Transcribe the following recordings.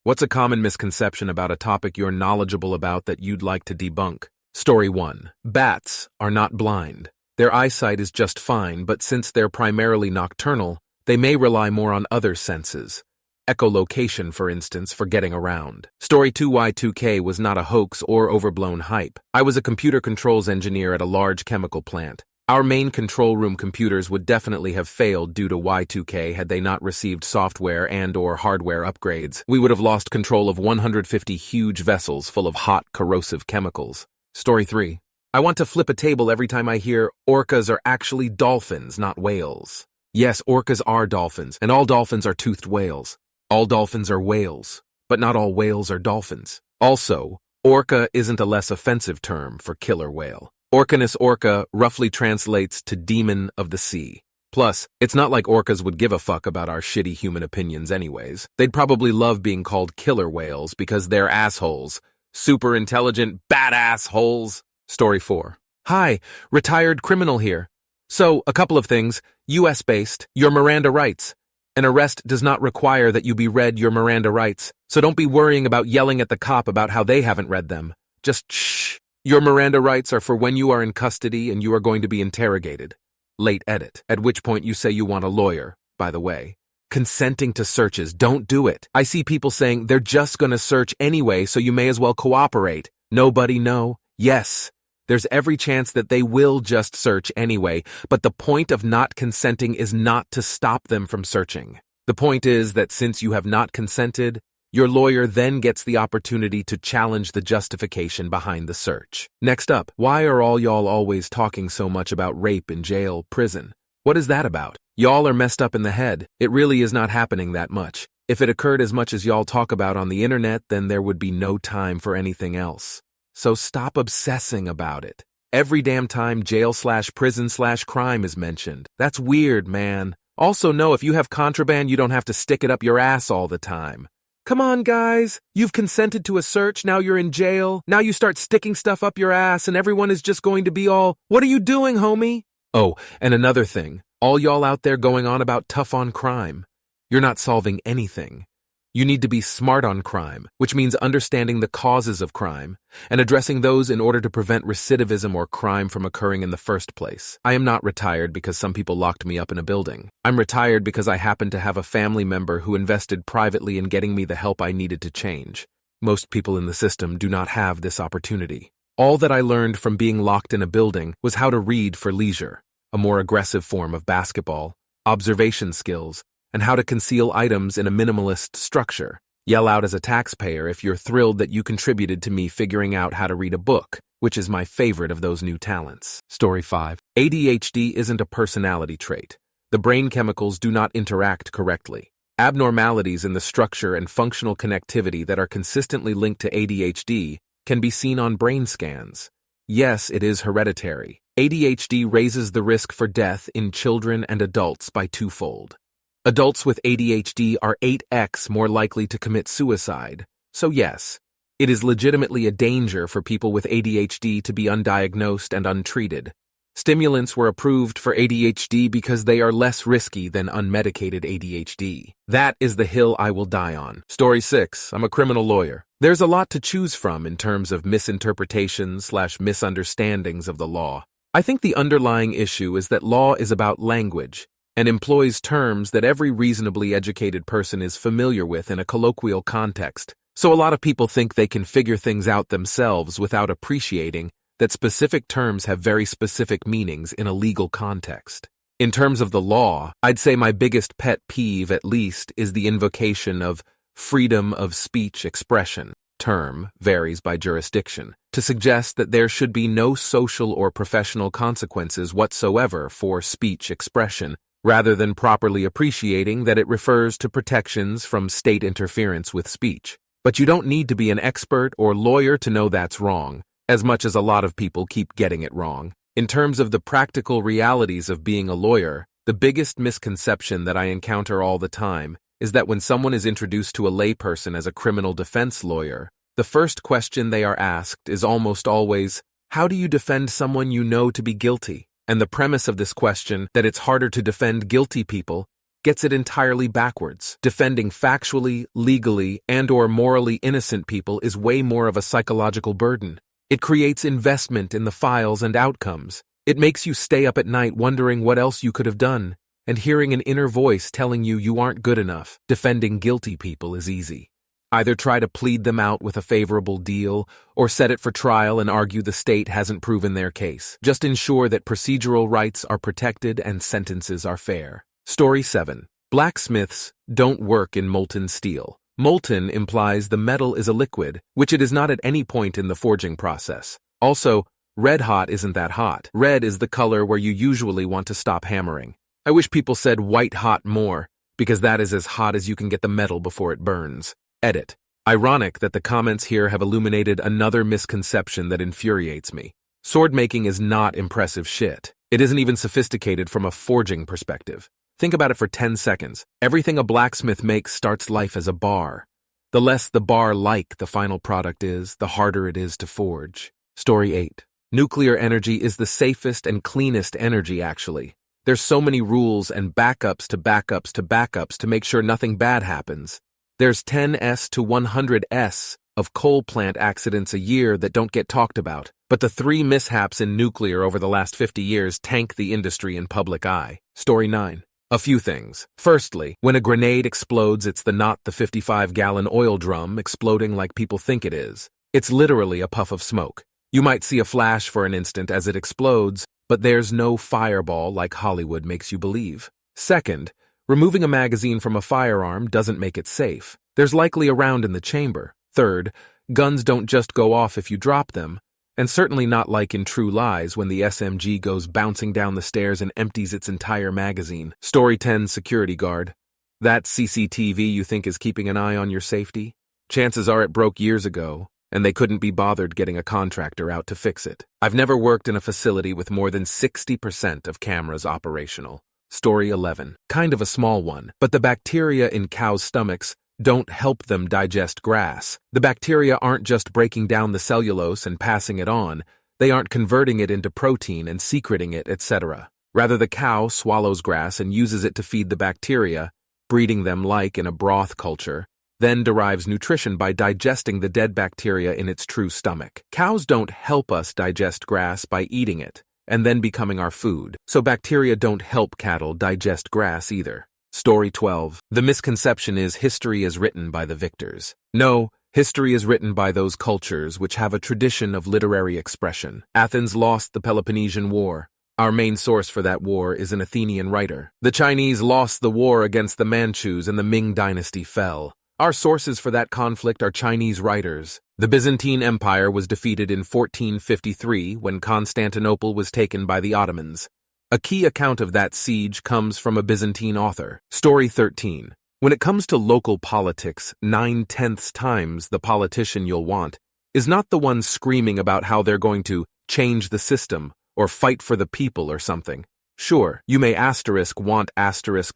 What's a common misconception about a topic you're knowledgeable about that you'd like to debunk? Story 1. Bats are not blind. Their eyesight is just fine, but since they're primarily nocturnal, they may rely more on other senses. Echolocation, for instance, for getting around. Story 2Y2K was not a hoax or overblown hype. I was a computer controls engineer at a large chemical plant. Our main control room computers would definitely have failed due to Y2K had they not received software and/or hardware upgrades. We would have lost control of 150 huge vessels full of hot, corrosive chemicals. Story 3. I want to flip a table every time I hear orcas are actually dolphins, not whales. Yes, orcas are dolphins, and all dolphins are toothed whales. All dolphins are whales, but not all whales are dolphins. Also, orca isn't a less offensive term for killer whale. Orcanus orca roughly translates to demon of the sea. Plus, it's not like orcas would give a fuck about our shitty human opinions anyways. They'd probably love being called killer whales because they're assholes. Super intelligent, badass holes. Story 4. Hi, retired criminal here. So, a couple of things. US-based, your Miranda rights. An arrest does not require that you be read your Miranda rights, so don't be worrying about yelling at the cop about how they haven't read them. Just shh. Your Miranda rights are for when you are in custody and you are going to be interrogated. Late edit, at which point you say you want a lawyer, by the way. Consenting to searches, don't do it. I see people saying they're just gonna search anyway, so you may as well cooperate. Nobody know? Yes. There's every chance that they will just search anyway, but the point of not consenting is not to stop them from searching. The point is that since you have not consented, your lawyer then gets the opportunity to challenge the justification behind the search. Next up, why are all y'all always talking so much about rape in jail, prison? What is that about? Y'all are messed up in the head. It really is not happening that much. If it occurred as much as y'all talk about on the internet, then there would be no time for anything else. So stop obsessing about it. Every damn time jail/prison/crime is mentioned. That's weird, man. Also know if you have contraband, you don't have to stick it up your ass all the time. Come on, guys. You've consented to a search, now you're in jail. Now you start sticking stuff up your ass and everyone is just going to be all, what are you doing, homie? Oh, and another thing. All y'all out there going on about tough on crime. You're not solving anything. You need to be smart on crime, which means understanding the causes of crime and addressing those in order to prevent recidivism or crime from occurring in the first place. I am not retired because some people locked me up in a building. I'm retired because I happen to have a family member who invested privately in getting me the help I needed to change. Most people in the system do not have this opportunity. All that I learned from being locked in a building was how to read for leisure, a more aggressive form of basketball, observation skills, and how to conceal items in a minimalist structure. Yell out as a taxpayer if you're thrilled that you contributed to me figuring out how to read a book, which is my favorite of those new talents. Story 5. ADHD isn't a personality trait. The brain chemicals do not interact correctly. Abnormalities in the structure and functional connectivity that are consistently linked to ADHD can be seen on brain scans. Yes, it is hereditary. ADHD raises the risk for death in children and adults by twofold. Adults with ADHD are 8x more likely to commit suicide. So yes, it is legitimately a danger for people with ADHD to be undiagnosed and untreated. Stimulants were approved for ADHD because they are less risky than unmedicated ADHD. That is the hill I will die on. Story 6. I'm a criminal lawyer. There's a lot to choose from in terms of misinterpretations/misunderstandings of the law. I think the underlying issue is that law is about language and employs terms that every reasonably educated person is familiar with in a colloquial context. So a lot of people think they can figure things out themselves without appreciating that specific terms have very specific meanings in a legal context. In terms of the law, I'd say my biggest pet peeve, at least, is the invocation of freedom of speech expression. Term varies by jurisdiction, to suggest that there should be no social or professional consequences whatsoever for speech expression, rather than properly appreciating that it refers to protections from state interference with speech. But you don't need to be an expert or lawyer to know that's wrong, as much as a lot of people keep getting it wrong. In terms of the practical realities of being a lawyer, the biggest misconception that I encounter all the time is that when someone is introduced to a layperson as a criminal defense lawyer, the first question they are asked is almost always, how do you defend someone you know to be guilty? And the premise of this question, that it's harder to defend guilty people, gets it entirely backwards. Defending factually, legally, and/or morally innocent people is way more of a psychological burden. It creates investment in the files and outcomes. It makes you stay up at night wondering what else you could have done, and hearing an inner voice telling you aren't good enough. Defending guilty people is easy. Either try to plead them out with a favorable deal, or set it for trial and argue the state hasn't proven their case. Just ensure that procedural rights are protected and sentences are fair. Story 7. Blacksmiths don't work in molten steel. Molten implies the metal is a liquid, which it is not at any point in the forging process. Also, red hot isn't that hot. Red is the color where you usually want to stop hammering. I wish people said white hot more, because that is as hot as you can get the metal before it burns. Edit. Ironic that the comments here have illuminated another misconception that infuriates me. Sword making is not impressive shit. It isn't even sophisticated from a forging perspective. Think about it for 10 seconds. Everything a blacksmith makes starts life as a bar. The less the bar-like the final product is, the harder it is to forge. Story 8. Nuclear energy is the safest and cleanest energy, actually. There's so many rules and backups to backups to backups to make sure nothing bad happens. There's 10s to 100s of coal plant accidents a year that don't get talked about, but the 3 mishaps in nuclear over the last 50 years tank the industry in public eye. Story 9. A few things. Firstly, when a grenade explodes, it's not the 55-gallon oil drum exploding like people think it is. It's literally a puff of smoke. You might see a flash for an instant as it explodes, but there's no fireball like Hollywood makes you believe. Second, removing a magazine from a firearm doesn't make it safe. There's likely a round in the chamber. Third, guns don't just go off if you drop them, and certainly not like in True Lies when the SMG goes bouncing down the stairs and empties its entire magazine. Story 10. Security guard. That CCTV you think is keeping an eye on your safety? Chances are it broke years ago, and they couldn't be bothered getting a contractor out to fix it. I've never worked in a facility with more than 60% of cameras operational. Story 11. Kind of a small one, but the bacteria in cows' stomachs don't help them digest grass. The bacteria aren't just breaking down the cellulose and passing it on. They aren't converting it into protein and secreting it, etc. Rather, the cow swallows grass and uses it to feed the bacteria, breeding them like in a broth culture, then derives nutrition by digesting the dead bacteria in its true stomach. Cows don't help us digest grass by eating it and then becoming our food, so bacteria don't help cattle digest grass either. Story 12. The misconception is history is written by the victors. No, history is written by those cultures which have a tradition of literary expression. Athens lost the Peloponnesian War. Our main source for that war is an Athenian writer. The Chinese lost the war against the Manchus and the Ming dynasty fell. Our sources for that conflict are Chinese writers. The Byzantine Empire was defeated in 1453 when Constantinople was taken by the Ottomans. A key account of that siege comes from a Byzantine author. Story 13. When it comes to local politics, 9/10 times the politician you'll want is not the one screaming about how they're going to change the system or fight for the people or something. Sure, you may want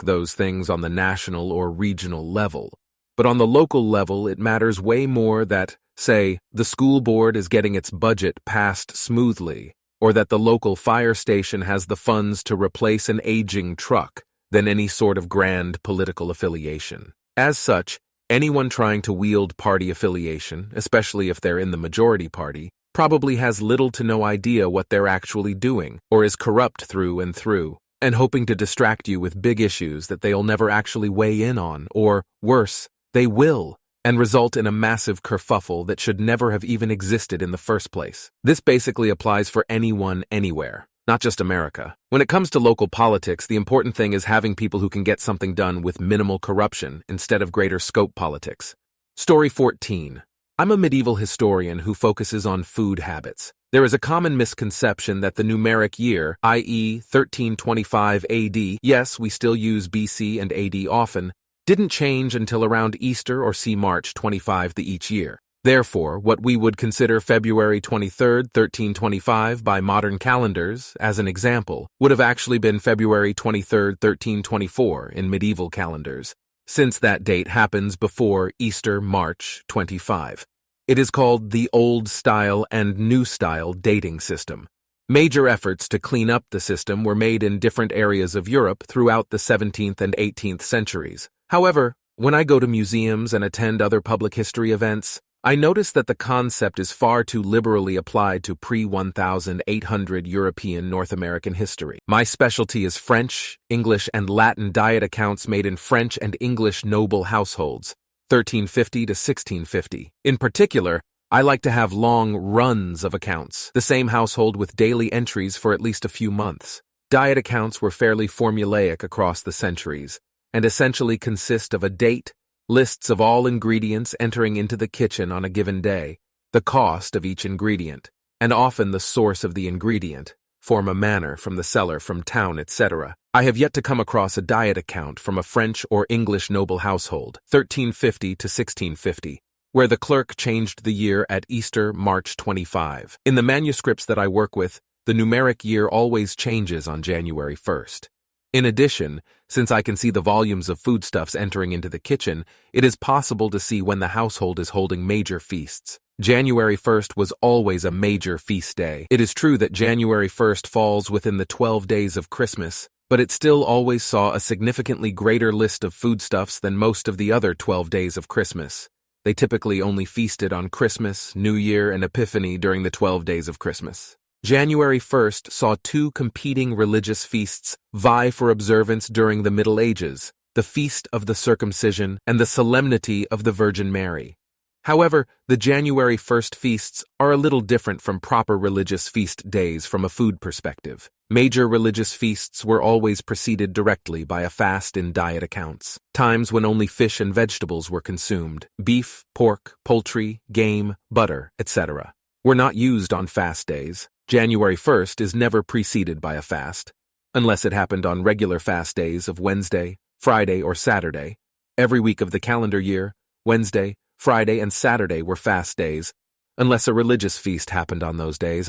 those things on the national or regional level. But on the local level, it matters way more that, say, the school board is getting its budget passed smoothly, or that the local fire station has the funds to replace an aging truck, than any sort of grand political affiliation. As such, anyone trying to wield party affiliation, especially if they're in the majority party, probably has little to no idea what they're actually doing, or is corrupt through and through, and hoping to distract you with big issues that they'll never actually weigh in on, or, worse, they will, and result in a massive kerfuffle that should never have even existed in the first place. This basically applies for anyone, anywhere, not just America. When it comes to local politics, the important thing is having people who can get something done with minimal corruption instead of greater scope politics. Story 14. I'm a medieval historian who focuses on food habits. There is a common misconception that the numeric year, i.e. 1325 AD, yes, we still use BC and AD often, didn't change until around Easter or March 25 each year. Therefore, what we would consider February 23, 1325 by modern calendars, as an example, would have actually been February 23, 1324 in medieval calendars, since that date happens before Easter March 25. It is called the Old Style and New Style dating system. Major efforts to clean up the system were made in different areas of Europe throughout the 17th and 18th centuries. However, when I go to museums and attend other public history events, I notice that the concept is far too liberally applied to pre-1800 European North American history. My specialty is French, English, and Latin diet accounts made in French and English noble households, 1350 to 1650. In particular, I like to have long runs of accounts, the same household with daily entries for at least a few months. Diet accounts were fairly formulaic across the centuries, and essentially consist of a date, lists of all ingredients entering into the kitchen on a given day, the cost of each ingredient, and often the source of the ingredient, form a manner from the cellar, from town, etc. I have yet to come across a diet account from a French or English noble household, 1350 to 1650, where the clerk changed the year at Easter, March 25. In the manuscripts that I work with, the numeric year always changes on January 1st. In addition, since I can see the volumes of foodstuffs entering into the kitchen, it is possible to see when the household is holding major feasts. January 1st was always a major feast day. It is true that January 1st falls within the 12 days of Christmas, but it still always saw a significantly greater list of foodstuffs than most of the other 12 days of Christmas. They typically only feasted on Christmas, New Year, and Epiphany during the 12 days of Christmas. January 1st saw two competing religious feasts vie for observance during the Middle Ages, the Feast of the Circumcision and the Solemnity of the Virgin Mary. However, the January 1st feasts are a little different from proper religious feast days from a food perspective. Major religious feasts were always preceded directly by a fast in diet accounts, times when only fish and vegetables were consumed. Beef, pork, poultry, game, butter, etc. were not used on fast days. January 1st is never preceded by a fast, unless it happened on regular fast days of Wednesday, Friday, or Saturday. Every week of the calendar year, Wednesday, Friday, and Saturday were fast days, unless a religious feast happened on those days.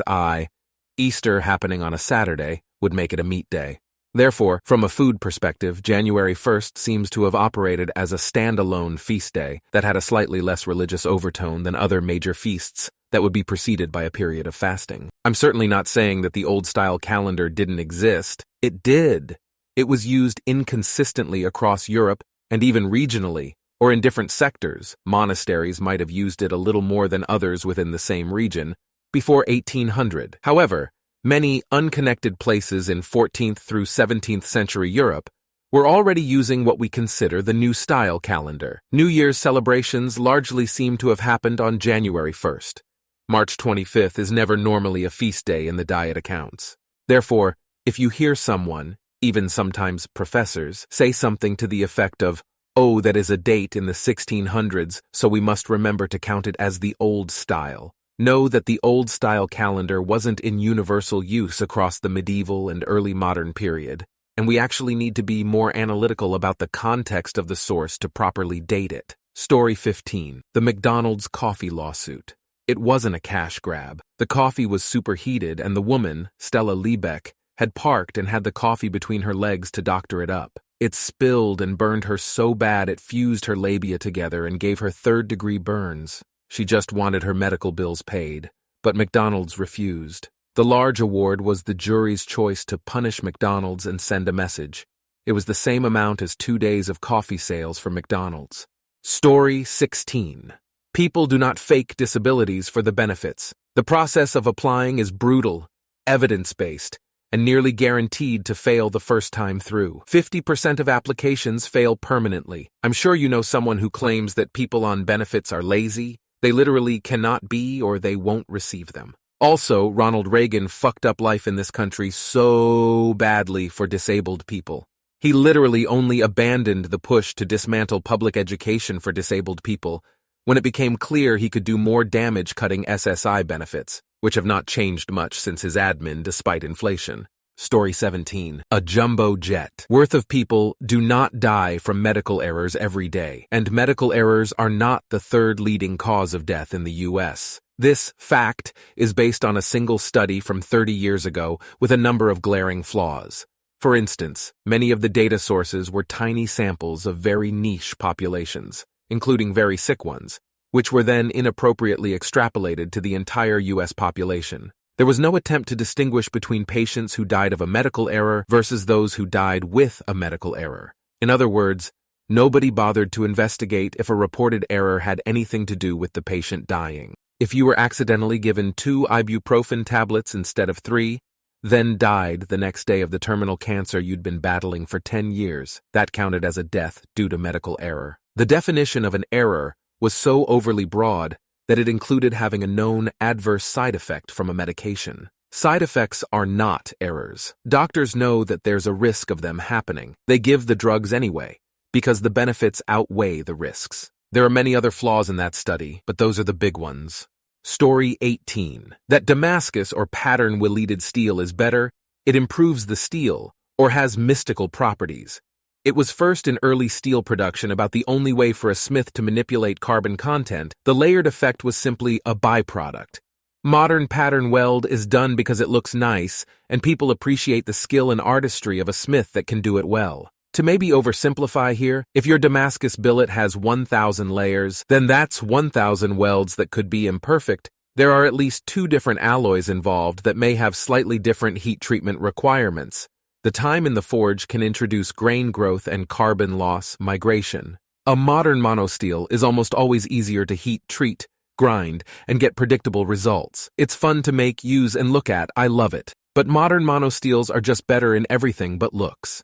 Easter happening on a Saturday would make it a meat day. Therefore, from a food perspective, January 1st seems to have operated as a standalone feast day that had a slightly less religious overtone than other major feasts that would be preceded by a period of fasting. I'm certainly not saying that the old-style calendar didn't exist. It did. It was used inconsistently across Europe and even regionally, or in different sectors. Monasteries might have used it a little more than others within the same region before 1800. However, many unconnected places in 14th through 17th century Europe were already using what we consider the New Style calendar. New Year's celebrations largely seem to have happened on January 1st. March 25th is never normally a feast day in the diet accounts. Therefore, if you hear someone, even sometimes professors, say something to the effect of, "Oh, that is a date in the 1600s, so we must remember to count it as the old style," know that the old style calendar wasn't in universal use across the medieval and early modern period, and we actually need to be more analytical about the context of the source to properly date it. Story 15. The McDonald's coffee lawsuit. It wasn't a cash grab. The coffee was superheated, and the woman, Stella Liebeck, had parked and had the coffee between her legs to doctor it up. It spilled and burned her so bad it fused her labia together and gave her third-degree burns. She just wanted her medical bills paid, but McDonald's refused. The large award was the jury's choice to punish McDonald's and send a message. It was the same amount as 2 days of coffee sales for McDonald's. Story 16. People do not fake disabilities for the benefits. The process of applying is brutal, evidence-based, and nearly guaranteed to fail the first time through. 50% of applications fail permanently. I'm sure you know someone who claims that people on benefits are lazy. They literally cannot be, or they won't receive them. Also, Ronald Reagan fucked up life in this country so badly for disabled people. He literally only abandoned the push to dismantle public education for disabled people when it became clear he could do more damage cutting SSI benefits, which have not changed much since his admin despite inflation. Story 17. A jumbo jet. Worth of people do not die from medical errors every day, and medical errors are not the third leading cause of death in the U.S. This fact is based on a single study from 30 years ago with a number of glaring flaws. For instance, many of the data sources were tiny samples of very niche populations, including very sick ones, which were then inappropriately extrapolated to the entire U.S. population. There was no attempt to distinguish between patients who died of a medical error versus those who died with a medical error. In other words, nobody bothered to investigate if a reported error had anything to do with the patient dying. If you were accidentally given 2 ibuprofen tablets instead of 3, then died the next day of the terminal cancer you'd been battling for 10 years, that counted as a death due to medical error. The definition of an error was so overly broad that it included having a known adverse side effect from a medication. Side effects are not errors. Doctors know that there's a risk of them happening. They give the drugs anyway, because the benefits outweigh the risks. There are many other flaws in that study, but those are the big ones. Story 18. That Damascus or pattern-welded steel is better, it improves the steel, or has mystical properties. It was first in early steel production about the only way for a smith to manipulate carbon content. The layered effect was simply a byproduct. Modern pattern weld is done because it looks nice, and people appreciate the skill and artistry of a smith that can do it well. To maybe oversimplify here, if your Damascus billet has 1,000 layers, then that's 1,000 welds that could be imperfect. There are at least 2 different alloys involved that may have slightly different heat treatment requirements. The time in the forge can introduce grain growth and carbon loss migration. A modern monosteel is almost always easier to heat treat, grind, and get predictable results. It's fun to make, use, and look at. I love it. But modern monosteels are just better in everything but looks.